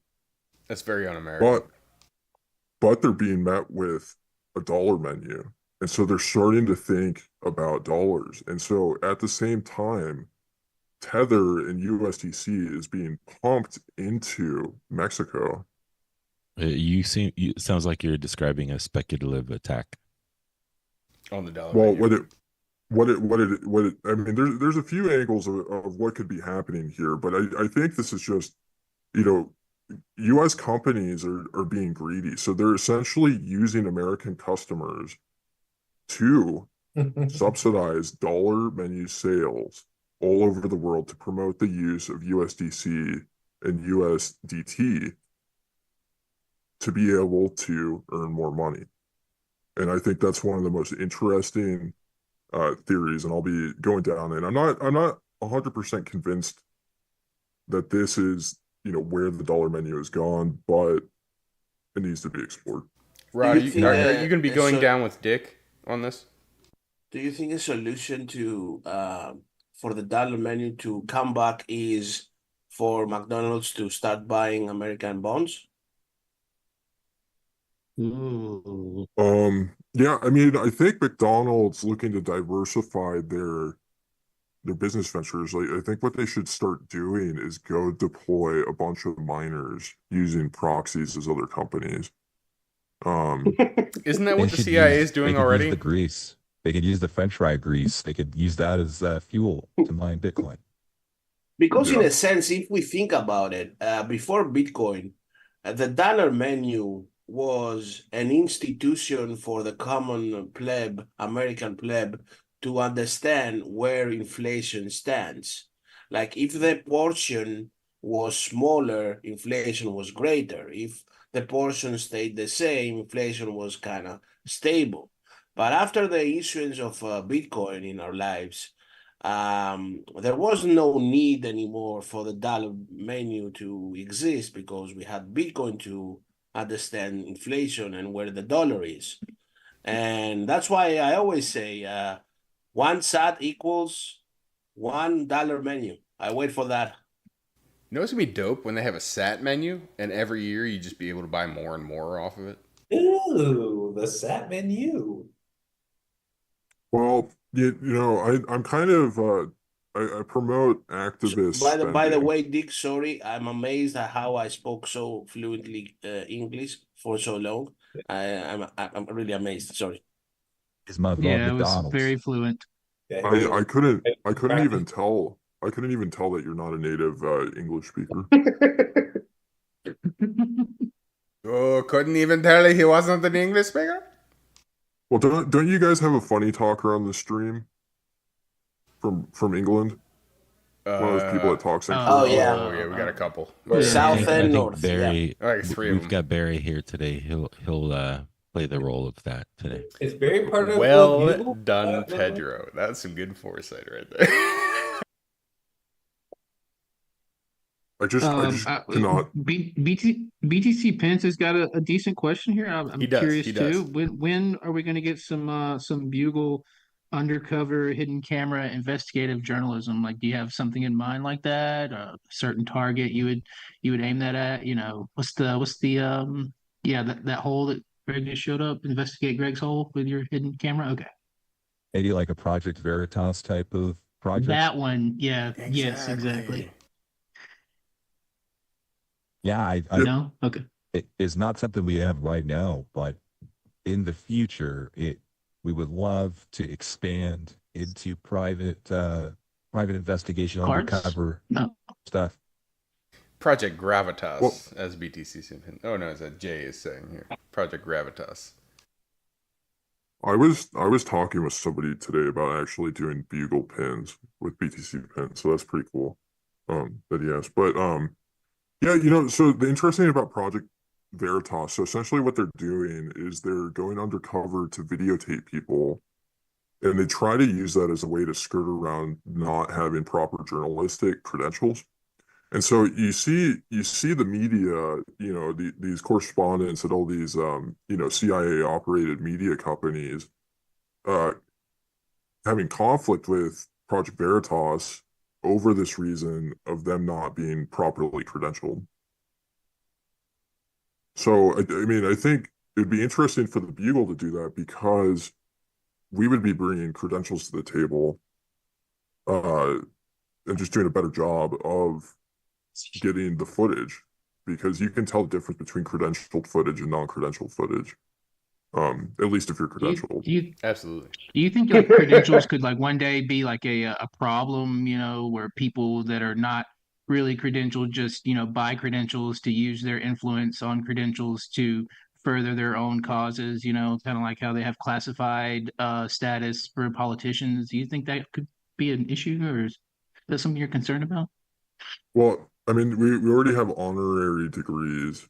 That's very un-American.
But they're being met with a dollar menu. And so they're starting to think about dollars. And so at the same time, Tether and USDC is being pumped into Mexico.
It sounds like you're describing a speculative attack
on the dollar.
Well, I mean, there's a few angles of what could be happening here, but I think this is just, U.S. companies are being greedy, so they're essentially using American customers to subsidize dollar menu sales all over the world to promote the use of USDC and USDT to be able to earn more money. And I think that's one of the most interesting theories, and I'll be going down it. I'm not 100% convinced that this is, where the dollar menu has gone, but it needs to be explored.
Rod,
Do you think
are you going to be going
so-
down with Dick on this?
Do you think a solution to for the dollar menu to come back is for McDonald's to start buying American bonds?
Yeah, I mean, I think McDonald's looking to diversify their business ventures. Like, I think what they should start doing is go deploy a bunch of miners using proxies as other companies.
Isn't that
They
what the
should
CIA
use-
is doing
they could
already?
Use the grease. They could use the French fry grease. They could use that as fuel to mine Bitcoin.
Because in
Yeah.
a sense, if we think about it, before Bitcoin, the dollar menu was an institution for the common pleb, American pleb, to understand where inflation stands. Like if the portion was smaller, inflation was greater. If the portion stayed the same, inflation was kind of stable. But after the issuance of Bitcoin in our lives, there was no need anymore for the dollar menu to exist because we had Bitcoin to understand inflation and where the dollar is. And that's why I always say one sat equals $1 menu. I wait for that.
You know what's going to be dope? When they have a SAT menu, and every year you just be able to buy more and more off of it.
Ooh, the SAT menu.
Well, I'm kind of I promote activist
By the
spending.
way, Dick, sorry, I'm amazed at how I spoke so fluently English for so long. I'm really amazed. Sorry.
Is my
Yeah, it was very fluent.
I couldn't even tell. I couldn't even tell that you're not a native English speaker.
Oh, couldn't even tell he wasn't an English speaker?
Well, don't you guys have a funny talker on the stream from England? One of those people that talks in
Oh,
English?
yeah.
Oh, yeah, we got a couple.
South
I
and
think
north.
Barry.
Yeah. Like three of
We've
them.
got Barry here today. He'll play the role of that today.
Is Barry part of the
Well
Bugle?
done, Pedro. That's some good foresight right there.
I just cannot.
BTC Pence has got a decent question here. I'm
He does,
curious
he does.
too. When are we going to get some Bugle undercover hidden camera investigative journalism? Like, do you have something in mind like that? A certain target you would aim that at? What's the that hole that Greg just showed up? Investigate Greg's hole with your hidden camera. Okay,
Maybe like a Project Veritas type of project.
that one. Yeah. Yes, exactly.
Yeah, I
No. Okay.
it is not something we have right now, but in the future, we would love to expand into private investigation
Cards?
undercover
No.
stuff.
Project Gravitas,
Well-
as BTC Simpson. Oh no, it's that Jay is saying here. Project Gravitas.
I was talking with somebody today about actually doing Bugle pins with BTC pins, so that's pretty cool. That he asked, but yeah, so the interesting thing about Project Veritas, so essentially what they're doing is they're going undercover to videotape people, and they try to use that as a way to skirt around not having proper journalistic credentials. And so you see the media, these correspondents at all these CIA operated media companies having conflict with Project Veritas over this reason of them not being properly credentialed. So, I mean, I think it would be interesting for the Bugle to do that because we would be bringing credentials to the table and just doing a better job of getting the footage, because you can tell the difference between credentialed footage and non-credentialed footage. At least if you're credentialed.
Absolutely.
Do you think like credentials could like one day be like a problem, where people that are not really credentialed, just, buy credentials to use their influence on credentials to further their own causes, kind of like how they have classified status for politicians. Do you think that could be an issue, or is that something you're concerned about?
Well, I mean, we already have honorary degrees,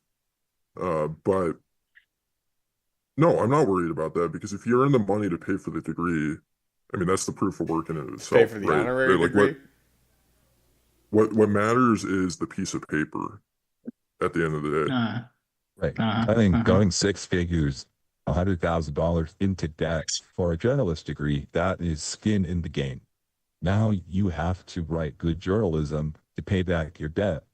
but no, I'm not worried about that because if you earn the money to pay for the degree, I mean, that's the proof of work in it itself.
Pay for the
right?
honorary
Like
degree?
what matters is the piece of paper at the end of the day.
Right. I think going 6 figures, $100,000 into debt for a journalist degree, that is skin in the game. Now you have to write good journalism to pay back your debt.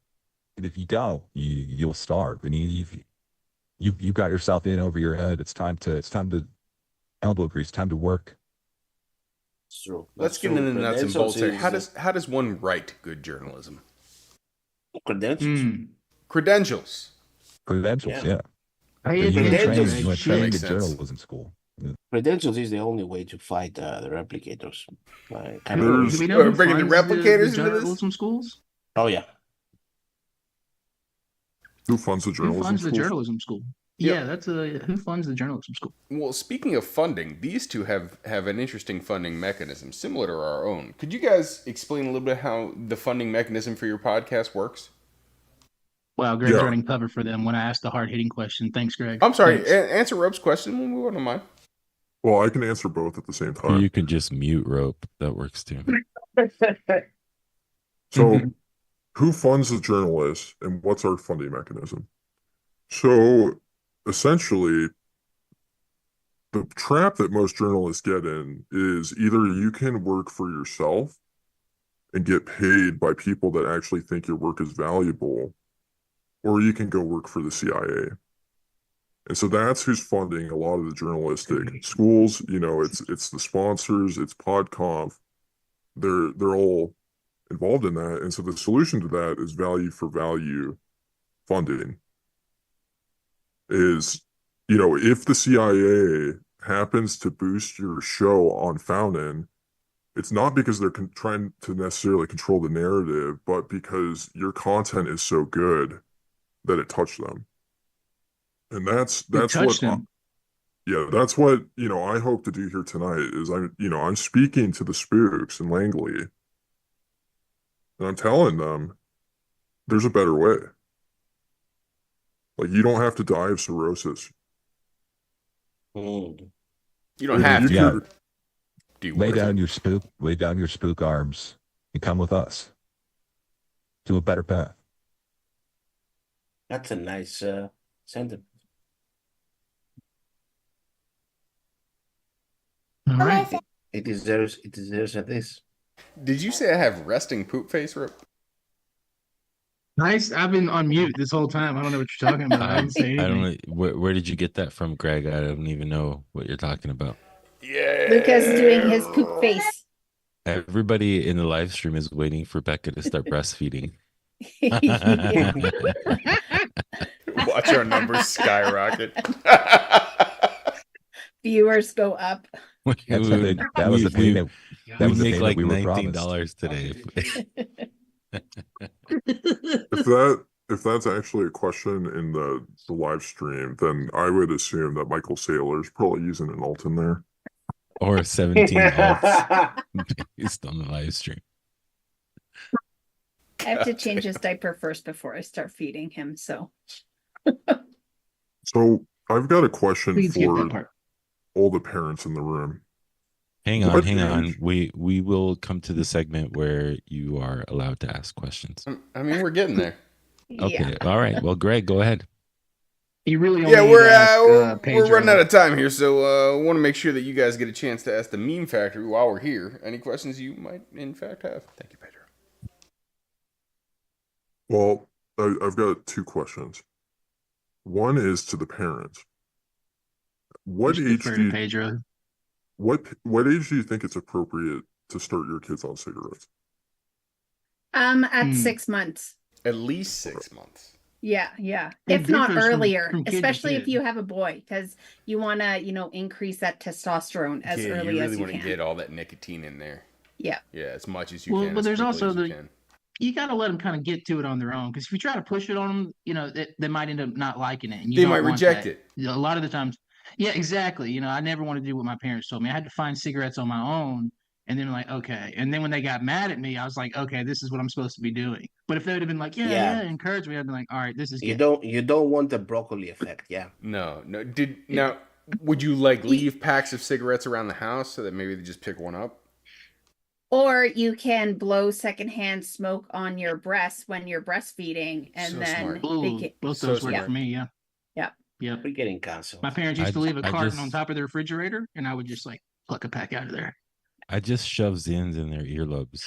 And if you don't, you'll starve. And you've got yourself in over your head. It's time to elbow grease, time to work.
It's true.
Let's get into the nuts and bolts here. How does one write good journalism?
Credentials.
Credentials.
Credentials, yeah.
Credentials.
You went trained in journalism school. Yeah.
Credentials is the only way to fight the replicators.
Do we know who
bringing the
funds
replicators
the
into this?
journalism schools?
Oh yeah.
Who funds the
Who
journalism
funds the
schools?
journalism school?
Yep.
Yeah, that's who funds the journalism school?
Well, speaking of funding, these two have an interesting funding mechanism similar to our own. Could you guys explain a little bit how the funding mechanism for your podcast works?
Wow, Greg's running cover for them when I asked the hard-hitting question. Thanks, Greg.
I'm sorry.
Thanks.
Answer Rope's question. We'll move on to mine.
Well, I can answer both at the same
Or
time.
you can just mute Rope. That works too.
So, who funds the journalists and what's our funding mechanism? So, essentially, the trap that most journalists get in is either you can work for yourself and get paid by people that actually think your work is valuable, or you can go work for the CIA. And so that's who's funding a lot of the journalistic schools. It's the sponsors, it's PodConf. They're all involved in that. And so the solution to that is value for value funding. Is, if the CIA happens to boost your show on Fountain, it's not because they're trying to necessarily control the narrative, but because your content is so good that it touched them. And that's what that's what I hope to do here tonight is I'm speaking to the spooks in Langley, and I'm telling them there's a better way. Like, you don't have to die of cirrhosis.
Mm.
You don't have to.
Yeah.
Do you
lay down your spook arms and come with us to a better path.
That's a nice sentence.
All right.
It deserves this.
Did you say I have resting poop face, Rope?
Nice. I've been on mute this whole time. I don't know what you're talking about. I didn't say anything.
I don't know. Where did you get that from, Greg? I don't even know what you're talking about.
Yeah.
Lucas doing his poop face.
Everybody in the live stream is waiting for Becca to start breastfeeding.
Watch our numbers skyrocket.
Viewers go up.
That was the thing that
make like
we were
$19 today.
If that's actually a question in the live stream, then I would assume that Michael Saylor's probably using an alt in there.
Or 17 alts based on the live stream.
I have to change his diaper first before I start feeding him. So
I've got a question
Please get that
for
part.
all the parents in the room.
Hang on. We will come to the segment where you are allowed to ask questions.
I mean, we're getting there.
Okay. All right. Well, Greg, go ahead.
You really only
Yeah,
need
we're
to ask,
we're running
Pedro.
out of time here, so want to make sure that you guys get a chance to ask the Meme Factory while we're here. Any questions you might, in fact, have? Thank you, Pedro.
Well, I've got two questions. One is to the parents. What
Just
age
defer
do
to
you,
Pedro.
what age do you think it's appropriate to start your kids on cigarettes?
at 6 months.
At least 6 months.
Yeah.
It
If not
differs from
earlier,
kid to
especially if
kid.
you have a boy, because you want to, increase that testosterone as
Yeah,
early
you
as
really
you
want to
can.
get all that nicotine in there.
Yeah.
Yeah, as much as you
Well,
can.
but
as
there's
quickly
also
as you
the
can.
you got to let them kind of get to it on their own. Because if you try to push it on them, you know, they might end up not liking it. And you
They
don't
might
want
reject
that.
it.
You know, a lot of the times, yeah, exactly. You know, I never wanted to do what my parents told me. I had to find cigarettes on my own. And then like, okay. And then when they got mad at me, I was like, okay, this is what I'm supposed to be doing. But if they would have been like, yeah, encourage me, I'd be like, all right, this is
You
good.
don't want the broccoli effect, yeah.
No. Now would you like leave packs of cigarettes around the house so that maybe they just pick one up?
Or you can blow secondhand smoke on your breast when you're breastfeeding, and
So
then
smart.
Ooh, both those work for me. Yeah.
Yeah.
Yep.
We're getting canceled.
My parents used to leave a carton on top of their refrigerator, and I would just like pluck a pack out of there.
I just shove Zins in their earlobes.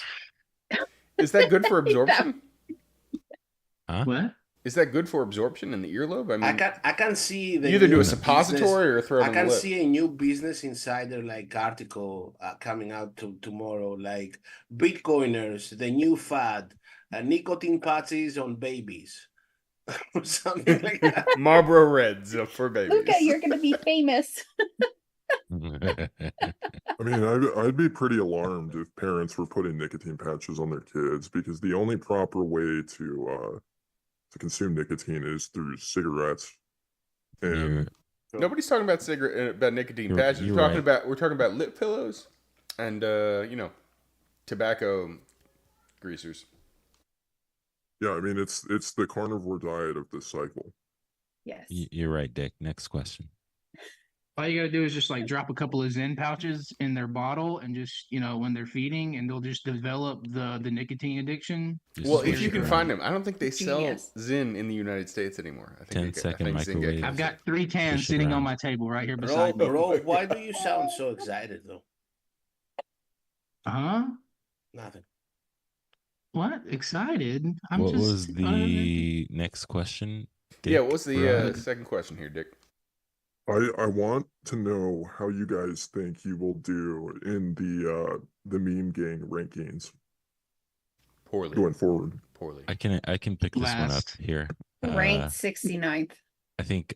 Is that good for absorption?
Huh?
What?
Is that good for absorption in the earlobe? I mean,
I can see the
you either do a
new
suppository or throw it
I
on the
can
lip.
see a new Business Insider like article coming out tomorrow, like Bitcoiners, the new fad, nicotine patches on babies, or something like that.
Marlboro Reds for babies.
Luca, you're gonna be famous.
I mean, I'd be pretty alarmed if parents were putting nicotine patches on their kids, because the only proper way to consume nicotine is through cigarettes. And
Nobody's talking about nicotine patches.
You're
We're talking about lip pillows and tobacco greasers.
yeah, I mean, it's the carnivore diet of this cycle.
Yes.
You're right, Dick. Next question.
All you gotta do is just like drop a couple of Zen pouches in their bottle, and just when they're feeding, and they'll just develop the nicotine addiction.
Well, if you can find them, I don't think they sell Zyn in the United States anymore. I think
10-second microwave.
I've got 3 cans sitting on my table right here beside me.
Bro, why do you sound so excited though?
Huh?
Nothing.
What? Excited?
What was the next question? Dick?
Yeah, what was the second question here, Dick?
I want to know how you guys think you will do in the meme gang rankings.
Poorly.
Going forward.
Poorly.
I can pick this one up here.
Ranked 69th.
I think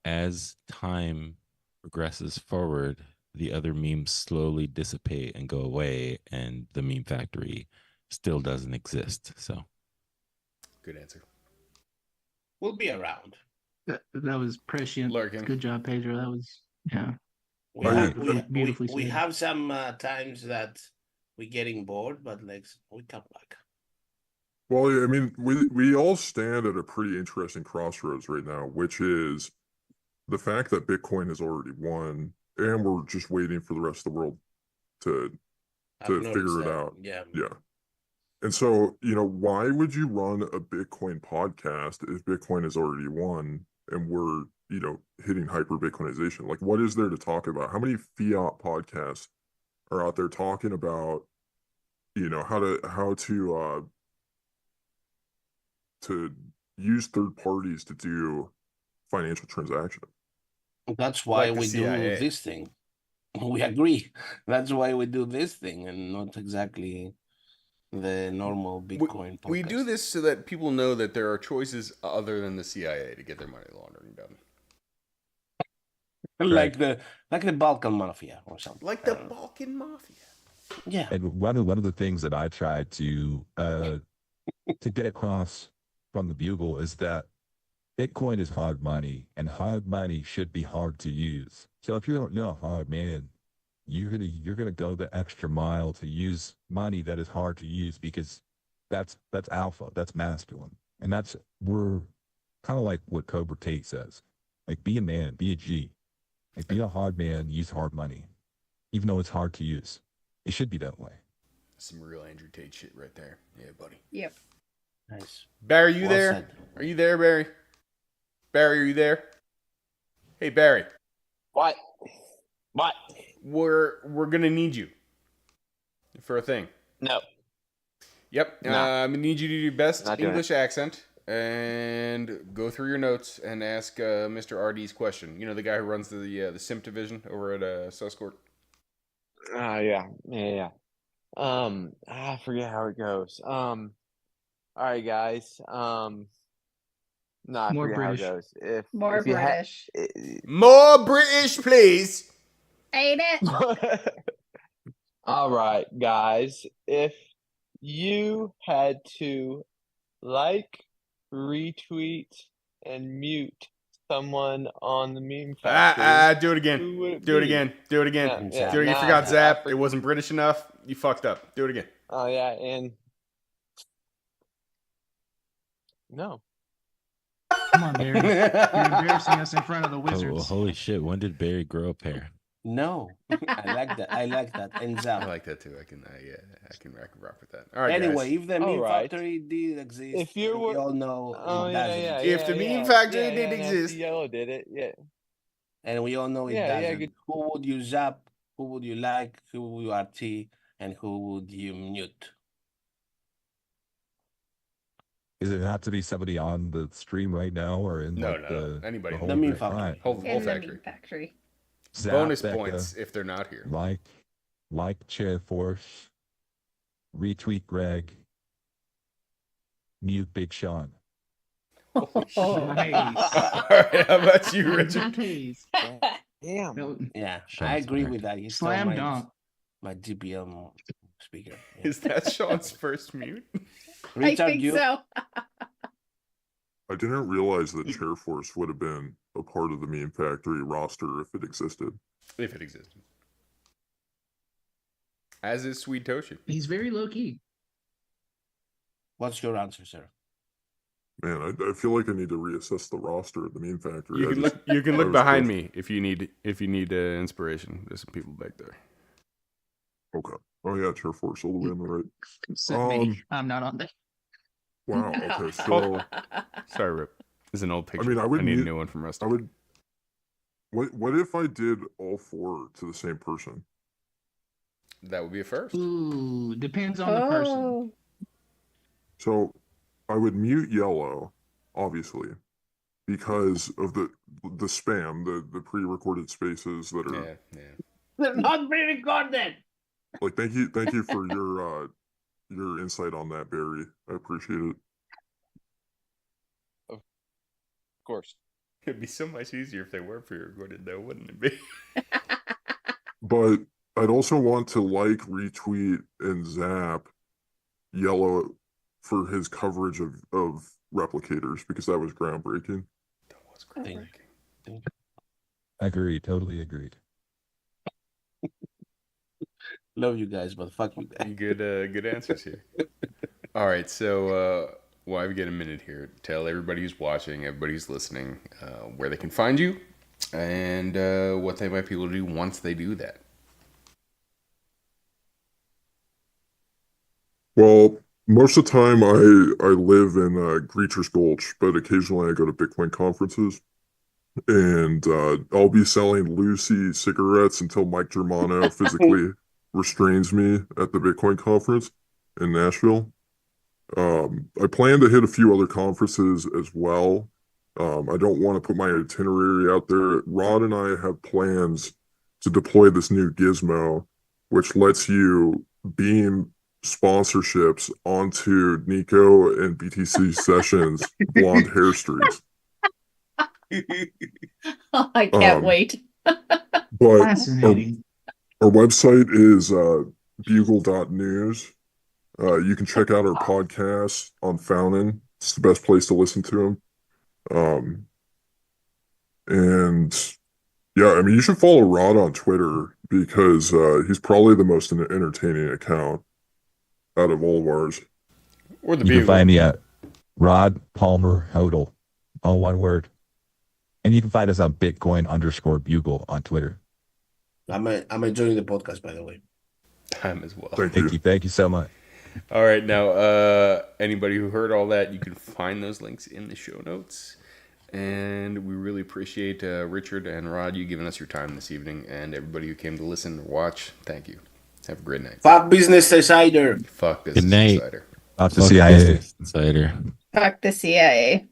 as time progresses forward, the other memes slowly dissipate and go away, and the meme factory still doesn't exist. So,
good answer.
We'll be around.
That was prescient.
Lurking.
Good job, Pedro. That was
We have some times that we're getting bored, but like we come back.
Well, I mean, we all stand at a pretty interesting crossroads right now, which is the fact that Bitcoin has already won, and we're just waiting for the rest of the world to figure it out.
Yeah.
And so, why would you run a Bitcoin podcast if Bitcoin has already won and we're, hitting hyper Bitcoinization? Like, what is there to talk about? How many fiat podcasts are out there talking about, how to use third parties to do financial transactions?
That's why
Like the
we do
CIA.
this thing. We agree. That's why we do this thing, and not exactly the normal Bitcoin podcast.
We do this so that people know that there are choices other than the CIA to get their money laundering done.
like the Balkan Mafia or something.
Like the Balkan Mafia.
Yeah.
And one of the things that I tried to get across from the Bugle is that Bitcoin is hard money, and hard money should be hard to use. So if you don't know hard man, you're gonna go the extra mile to use money that is hard to use, because that's alpha, that's masculine, and we're kind of like what Cobra Tate says, like, be a man, be a G, like, be a hard man, use hard money, even though it's hard to use. It should be that way.
Some real Andrew Tate shit right there. Yeah, buddy.
Yep.
Nice.
Barry, you
Well
there?
said.
Are you there, Barry? Barry, are you there? Hey, Barry.
What?
We're gonna need you for a thing.
No.
Yep.
No.
I'm gonna need you to do your best
Not doing
English accent and go through your notes and ask Mr. RD's question. You know, the guy who runs the Simp division over at Suscourt.
Yeah. I forget how it goes. All right, guys. No, I
More
forget
British.
how it goes.
More
if you
British.
More British, please.
Ain't it?
All right, guys. If You had to like, retweet, and mute someone on the meme factory.
Do it again.
Who would it
Do it
be?
again. Do it again.
No, yeah,
Do it. You
nah,
forgot Zap.
I
It wasn't British enough. You fucked up. Do it again.
Oh yeah, and no.
Come on, Barry. You're embarrassing us in front of the
Oh,
Wizards.
holy shit! When did Barry grow a pair?
No, I like that. I like that. And
I
Zap.
like that too. I can rock with that. All right,
Anyway,
guys.
if the meme
Alright.
factory did exist,
If you
we
were,
all know
oh
it
yeah,
doesn't.
yeah,
If
yeah,
the meme
yeah,
factory
yeah,
did
yeah, Nancy
exist.
Yellow did it, yeah.
And we all know it
Yeah, yeah,
doesn't.
good.
Who would you zap? Who would you like? Who would you RT? And who would you mute?
Does it have to be somebody on the stream right now or in
No,
like
no,
the
anybody.
whole
The meme
group?
factory.
Fine.
Whole
In the
factory.
meme factory.
Zap,
Bonus
Becca,
points if they're not here.
like Chair Force, retweet Greg, mute Big Sean.
Nice.
All right, how about you, Richard?
Nice.
Damn.
Yeah,
Sean's
I agree
back.
with that. He stole
Slam
my,
dunk.
my GPM speaker. Yeah.
Is that Sean's first mute?
I
Richard,
think
you?
so.
I didn't realize that Chair Force would have been a part of the Meme Factory roster if it existed.
If it existed. As is Sweet Toshi.
He's very low key.
What's your answer, sir?
Man, I feel like I need to reassess the roster of the Meme Factory.
You can look behind me if you need inspiration. There's some people back there.
Okay. Oh yeah, Chair Force all the way on the right.
Except me. I'm not on there.
Wow. Okay. So
Sorry, Rip. This is an old picture.
I mean, I
need a
mute-
new one from Rusty.
I would. What if I did all four to the same person?
That would be a first.
Ooh, depends on the person.
Oh.
So I would mute Yellow, obviously, because of the spam, the pre-recorded spaces that are
Yeah, yeah.
They're not being recorded.
like. Thank you for your insight on that, Barry. I appreciate it.
Of course.
It'd be so much easier if they were pre-recorded, though, wouldn't it be?
But I'd also want to like, retweet, and zap Yellow for his coverage of replicators because that was groundbreaking.
That was groundbreaking.
Agreed. Totally agreed.
Love you guys, but fuck you guys.
Good answers here. All right, so while we get a minute here, tell everybody who's watching, everybody who's listening, where they can find you and what they might be able to do once they do that.
Well, most of the time I live in Greacher's Gulch, but occasionally I go to Bitcoin conferences. And I'll be selling Lucy cigarettes until Mike Germano physically restrains me at the Bitcoin conference in Nashville. I plan to hit a few other conferences as well. I don't want to put my itinerary out there. Rod and I have plans to deploy this new gizmo, which lets you beam sponsorships onto Nico and BTC Sessions blonde hair streaks.
I can't wait.
But
Fascinating.
our website is bugle.news. You can check out our podcast on Fountain. It's the best place to listen to them. And yeah, I mean, you should follow Rod on Twitter because he's probably the most entertaining account out of all of ours.
Or the
You can
Bugle.
find me at Rod Palmer Hodel, all one word. And you can find us on Bitcoin_Bugle on Twitter.
I'm enjoying the podcast, by the way.
I'm as well.
Thank you so much.
All right, now anybody who heard all that, you can find those links in the show notes. And we really appreciate Richard and Rod, you giving us your time this evening, and everybody who came to listen or watch. Thank you. Have a great night.
Fuck Business Insider.
Fuck Business
Good night.
Insider.
Off the CIA.
Insider.
Fuck the CIA.